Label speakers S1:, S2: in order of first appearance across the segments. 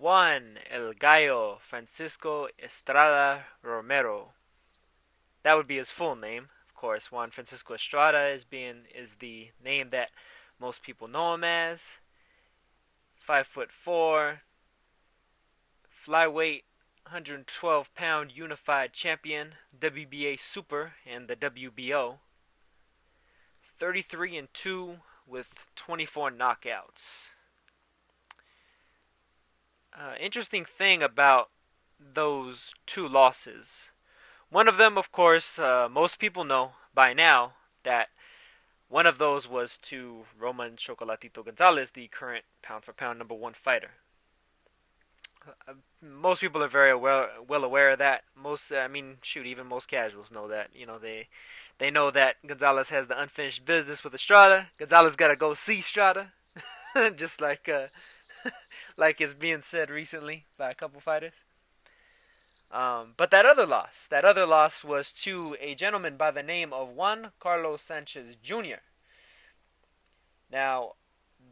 S1: Juan El Gallo Francisco Estrada Romero. That would be his full name. Of course, Juan Francisco Estrada is the name that most people know him as. 5'4", flyweight, 112-pound unified champion, WBA Super and the WBO. 33-2 with 24 knockouts. Interesting thing about those two losses. One of them, of course, most people know by now that one of those was to Roman Chocolatito Gonzalez, the current pound-for-pound #1 fighter. Most people are very well aware of that. Even most casuals know that. They know that Gonzalez has the unfinished business with Estrada. Gonzalez got to go see Estrada, just like like it's being said recently by a couple fighters. But that other loss was to a gentleman by the name of Juan Carlos Sanchez Jr. Now,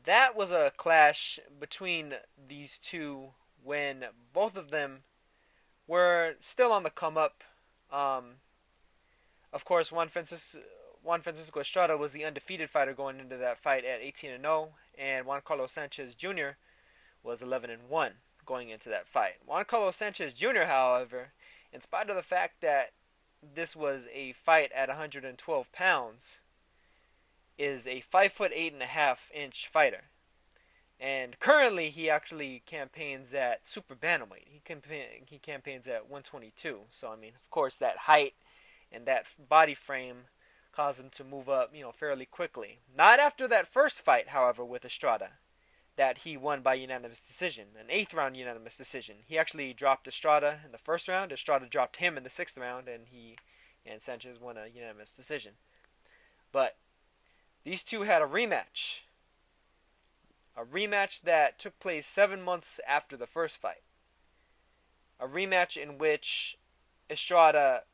S1: that was a clash between these two when both of them were still on the come up. Of course, Juan Francisco Estrada was the undefeated fighter going into that fight at 18-0, and Juan Carlos Sanchez Jr. was 11-1 going into that fight. Juan Carlos Sanchez Jr., however, in spite of the fact that this was a fight at 112 pounds, is a 5'8.5" fighter. And currently, he actually campaigns at super bantamweight. He campaigns at 122. So, of course, that height and that body frame caused him to move up, fairly quickly. Not after that first fight, however, with Estrada, that he won by unanimous decision, an 8th round unanimous decision. He actually dropped Estrada in the first round. Estrada dropped him in the 6th round, and Sanchez won a unanimous decision. But these two had a rematch. A rematch that took place 7 months after the first fight. A rematch in which Estrada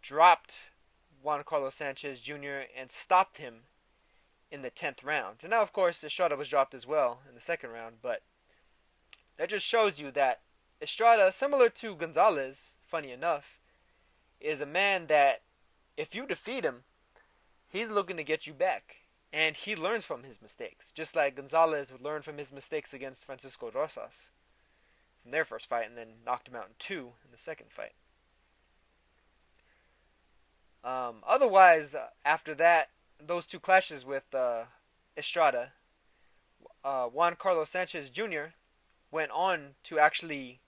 S1: dropped Juan Carlos Sanchez Jr. and stopped him in the 10th round. And now, of course, Estrada was dropped as well in the 2nd round, but that just shows you that Estrada, similar to Gonzalez, funny enough, is a man that if you defeat him, he's looking to get you back. And he learns from his mistakes, just like Gonzalez would learn from his mistakes against Francisco Rosas from their first fight and then knocked him out in 2 in the 2nd fight. Otherwise, after that, those two clashes with Estrada, Juan Carlos Sanchez Jr. went on to actually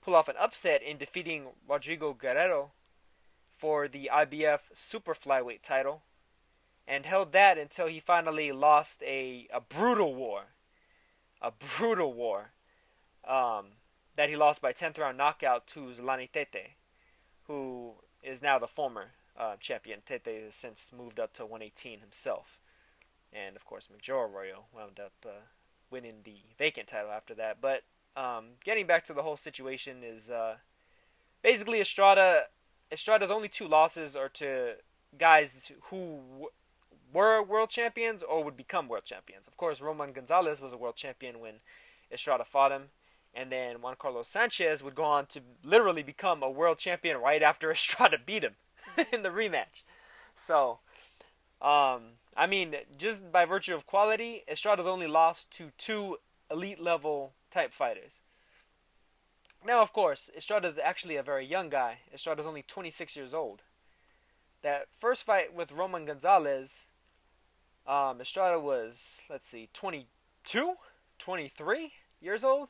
S1: pull off an upset in defeating Rodrigo Guerrero for the IBF Super Flyweight title, and held that until he finally lost a brutal war. That he lost by 10th round knockout to Zlani Tete, who is now the former champion. Tete has since moved up to 118 himself. And, of course, Major Arroyo wound up winning the vacant title after that. But getting back to the whole situation is basically Estrada's only 2 losses are to guys who were world champions or would become world champions. Of course, Roman Gonzalez was a world champion when Estrada fought him. And then Juan Carlos Sanchez would go on to literally become a world champion right after Estrada beat him in the rematch. So, just by virtue of quality, Estrada's only lost to 2 elite level type fighters. Now, of course, Estrada's actually a very young guy. Estrada's only 26 years old. That first fight with Roman Gonzalez, Estrada was, 22, 23 years old.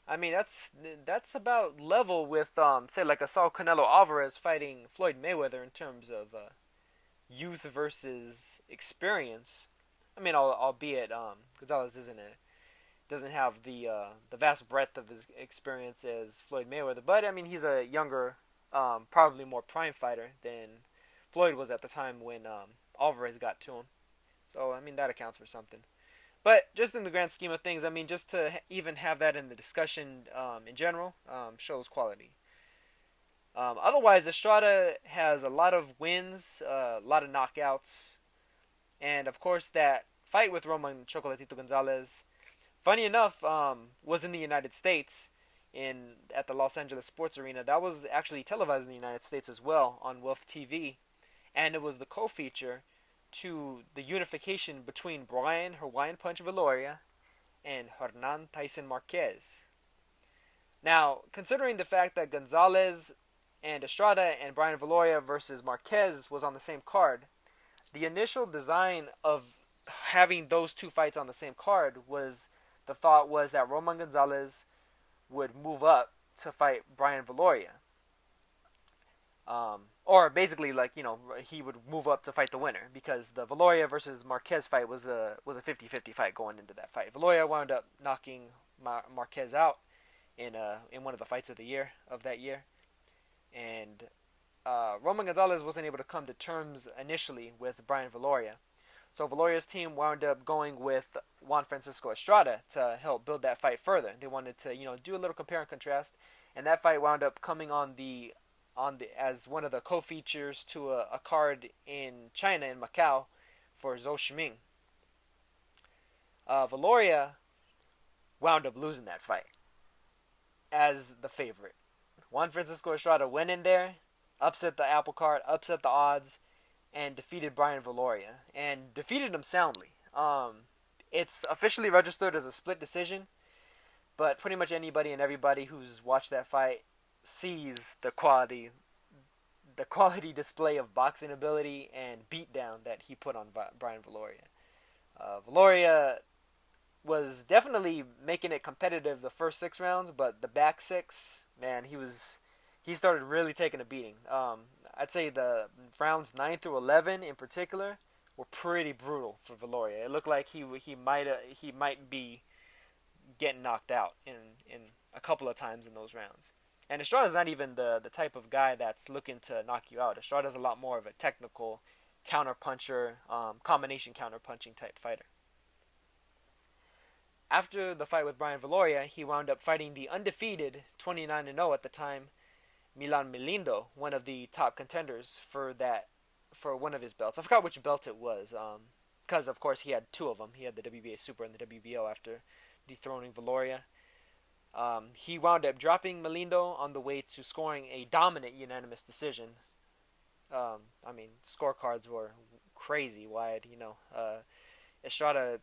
S1: That's about level with, say, like a Saul Canelo Alvarez fighting Floyd Mayweather in terms of youth versus experience. Albeit Gonzalez doesn't have the vast breadth of his experience as Floyd Mayweather, but he's a younger, probably more prime fighter than Floyd was at the time when Alvarez got to him. So that accounts for something. But just in the grand scheme of things, just to even have that in the discussion in general shows quality. Otherwise, Estrada has a lot of wins, a lot of knockouts, and of course that fight with Roman Chocolatito Gonzalez, funny enough, was in the United States in at the Los Angeles Sports Arena. That was actually televised in the United States as well on Wealth TV, and it was the co-feature to the unification between Brian Hawaiian Punch Valoria and Hernan Tyson Marquez. Now, considering the fact that Gonzalez and Estrada and Brian Valoria versus Marquez was on the same card, the initial design of having those two fights on the same card was the thought was that Roman Gonzalez would move up to fight Brian Valoria. Or basically, like, he would move up to fight the winner because the Valoria versus Marquez fight was a 50-50 fight going into that fight. Valoria wound up knocking Marquez out in one of the fights of that year, and Roman Gonzalez wasn't able to come to terms initially with Brian Valoria. So Valoria's team wound up going with Juan Francisco Estrada to help build that fight further. They wanted to, do a little compare and contrast, and that fight wound up coming on the as one of the co-features to a card in China, in Macau, for Zhou Shiming. Valoria wound up losing that fight as the favorite. Juan Francisco Estrada went in there, upset the apple cart, upset the odds, and defeated Brian Valoria, and defeated him soundly. It's officially registered as a split decision, but pretty much anybody and everybody who's watched that fight sees the quality display of boxing ability and beatdown that he put on Brian Valoria. Valoria was definitely making it competitive the first 6 rounds, but the back 6, man, he started really taking a beating. I'd say the rounds 9 through 11 in particular were pretty brutal for Valoria. It looked like he might be getting knocked out in a couple of times in those rounds. And Estrada's not even the type of guy that's looking to knock you out. Estrada's a lot more of a technical counter-puncher, combination counter-punching type fighter. After the fight with Brian Valoria, he wound up fighting the undefeated 29-0 at the time Milan Melindo, one of the top contenders for one of his belts. I forgot which belt it was, because of course he had 2 of them. He had the WBA Super and the WBO after dethroning Valoria. He wound up dropping Melindo on the way to scoring a dominant unanimous decision. Scorecards were crazy wide. Estrada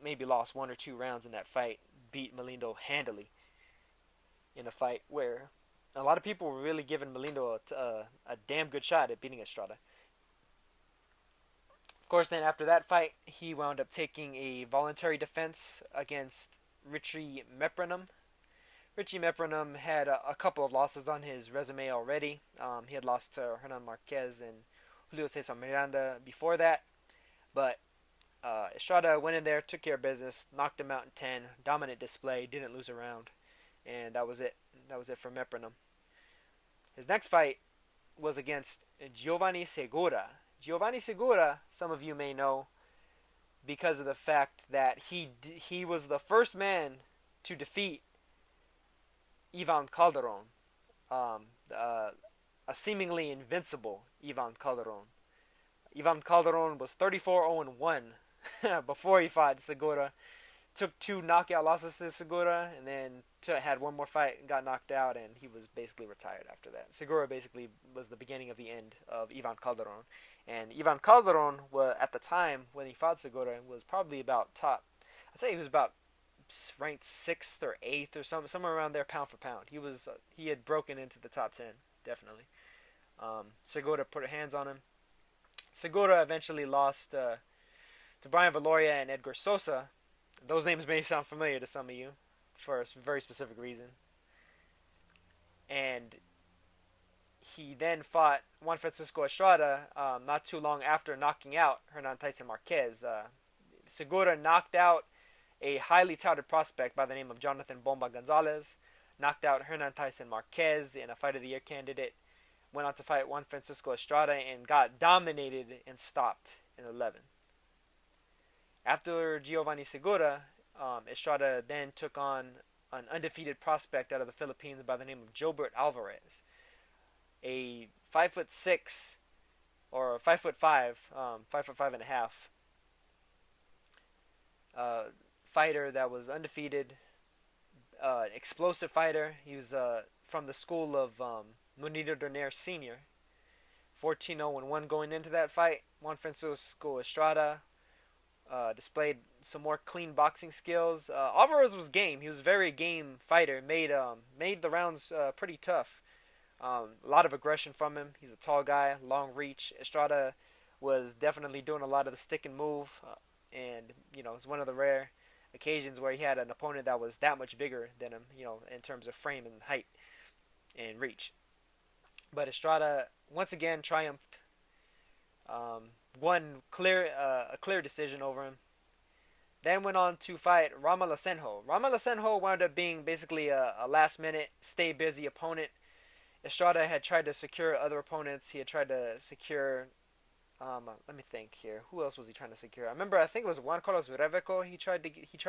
S1: maybe lost 1 or 2 rounds in that fight, beat Melindo handily in a fight where a lot of people were really giving Melindo a damn good shot at beating Estrada. Of course, then after that fight, he wound up taking a voluntary defense against Richie Meprenum. Richie Meprenum had a couple of losses on his resume already. He had lost to Hernan Marquez and Julio Cesar Miranda before that. But Estrada went in there, took care of business, knocked him out in 10. Dominant display, didn't lose a round. And that was it. That was it for Meprenum. His next fight was against Giovanni Segura. Giovanni Segura, some of you may know, because of the fact that he was the first man to defeat Ivan Calderon, a seemingly invincible Ivan Calderon. Ivan Calderon was 34-0-1 before he fought Segura. Took 2 knockout losses to Segura, and then had one more fight and got knocked out, and he was basically retired after that. Segura basically was the beginning of the end of Ivan Calderon. And Ivan Calderon, at the time when he fought Segura, was probably about I'd say he was about ranked 6th or 8th or somewhere around there, pound for pound. He had broken into the top 10, definitely. Segura put hands on him. Segura eventually lost to Brian Valoria and Edgar Sosa. Those names may sound familiar to some of you for a very specific reason. And he then fought Juan Francisco Estrada not too long after knocking out Hernan Tyson Marquez. Segura knocked out a highly touted prospect by the name of Jonathan Bomba Gonzalez, knocked out Hernan Tyson Marquez in a Fight of the Year candidate, went on to fight Juan Francisco Estrada and got dominated and stopped in 11. After Giovanni Segura, Estrada then took on an undefeated prospect out of the Philippines by the name of Jobert Alvarez, a 5'6" or 5'5", 5'5.5" fighter that was undefeated, explosive fighter. He was from the school of Munir Donaire Sr. 14-0-1 going into that fight. Juan Francisco Estrada displayed some more clean boxing skills. Alvarez was game. He was a very game fighter. Made the rounds pretty tough. A lot of aggression from him. He's a tall guy, long reach. Estrada was definitely doing a lot of the stick and move, and it's one of the rare occasions where he had an opponent that was that much bigger than him, in terms of frame and height and reach. But Estrada once again triumphed. Won a clear decision over him. Then went on to fight Rama Lasenjo. Rama Lasenjo wound up being basically a last minute, stay busy opponent. Estrada had tried to secure other opponents. He had tried to secure, let me think here. Who else was he trying to secure? I think it was Juan Carlos Reveco. He tried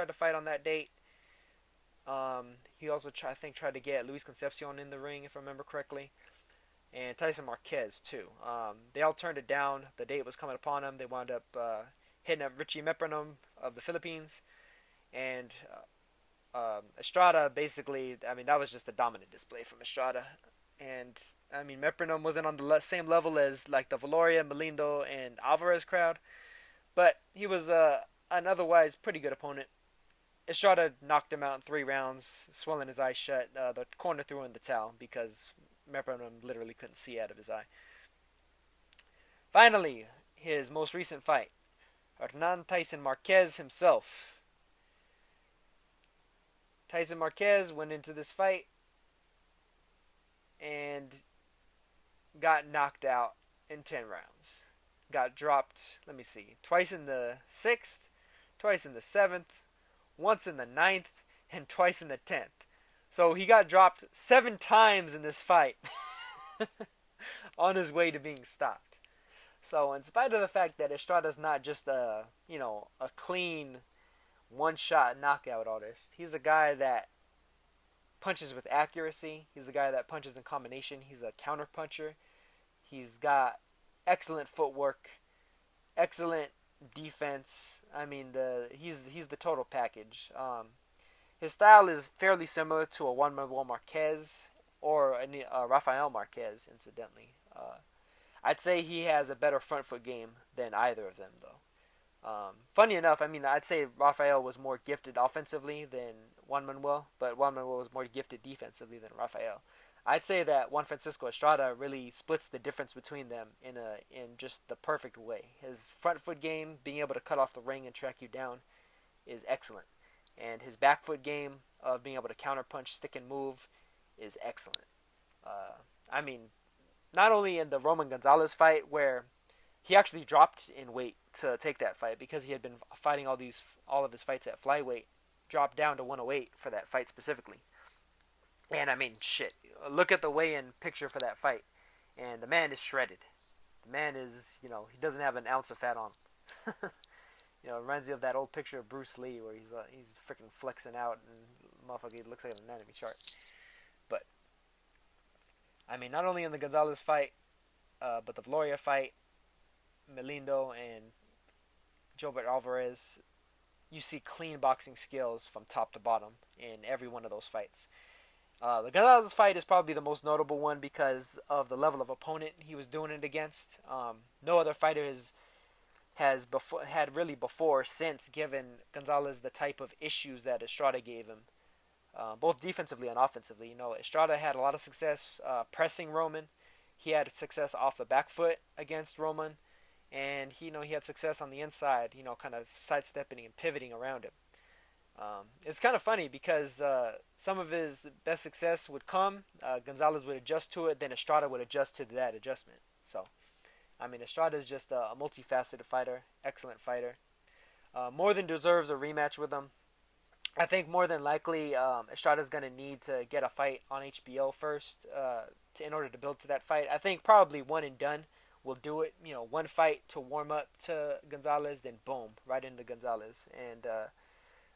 S1: to fight on that date. He also tried to get Luis Concepcion in the ring, if I remember correctly, and Tyson Marquez too. They all turned it down. The date was coming upon them. They wound up hitting up Richie Mepronom of the Philippines, and Estrada basically. That was just a dominant display from Estrada. And Mepronom wasn't on the same level as like the Valoria, Melindo, and Alvarez crowd, but he was an otherwise pretty good opponent. Estrada knocked him out in 3 rounds, swelling his eyes shut. The corner threw in the towel because Mepronom literally couldn't see out of his eye. Finally, his most recent fight, Hernan Tyson Marquez himself. Tyson Marquez went into this fight and got knocked out in 10 rounds. Got dropped, twice in the 6th, twice in the 7th, once in the 9th, and twice in the 10th. So he got dropped 7 times in this fight on his way to being stopped. So in spite of the fact that Estrada's not just a clean one-shot knockout artist, he's a guy that punches with accuracy. He's a guy that punches in combination. He's a counter puncher. He's got excellent footwork, excellent defense. He's the total package. His style is fairly similar to a Juan Manuel Marquez or a Rafael Marquez, incidentally. I'd say he has a better front foot game than either of them, though. Funny enough, I'd say Rafael was more gifted offensively than Juan Manuel, but Juan Manuel was more gifted defensively than Rafael. I'd say that Juan Francisco Estrada really splits the difference between them in just the perfect way. His front foot game, being able to cut off the ring and track you down, is excellent. And his back foot game of being able to counterpunch, stick and move is excellent. Not only in the Roman Gonzalez fight where he actually dropped in weight to take that fight because he had been fighting all of his fights at flyweight, dropped down to 108 for that fight specifically. And look at the weigh-in picture for that fight, and the man is shredded. The man is, he doesn't have an ounce of fat on him. It reminds you of that old picture of Bruce Lee where he's freaking flexing out and motherfucker looks like an anatomy chart. But not only in the Gonzalez fight, but the Valoria fight, Melindo and Gilbert Alvarez, you see clean boxing skills from top to bottom in every one of those fights. The Gonzalez fight is probably the most notable one because of the level of opponent he was doing it against. No other fighter had since given Gonzalez the type of issues that Estrada gave him, both defensively and offensively. Estrada had a lot of success pressing Roman. He had success off the back foot against Roman, and he had success on the inside, kind of sidestepping and pivoting around him. It's kind of funny because some of his best success would come, Gonzalez would adjust to it, then Estrada would adjust to that adjustment. So, Estrada is just a multifaceted fighter, excellent fighter. More than deserves a rematch with him. I think more than likely Estrada's going to need to get a fight on HBO first in order to build to that fight. I think probably one and done will do it. One fight to warm up to Gonzalez, then boom, right into Gonzalez. And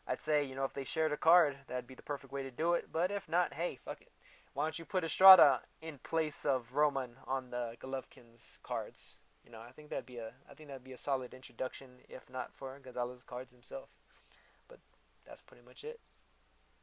S1: I'd say, if they shared a card, that'd be the perfect way to do it. But if not, hey, fuck it. Why don't you put Estrada in place of Roman on the Golovkin's cards? I think that'd be a solid introduction, if not for Gonzalez's cards himself. But that's pretty much it.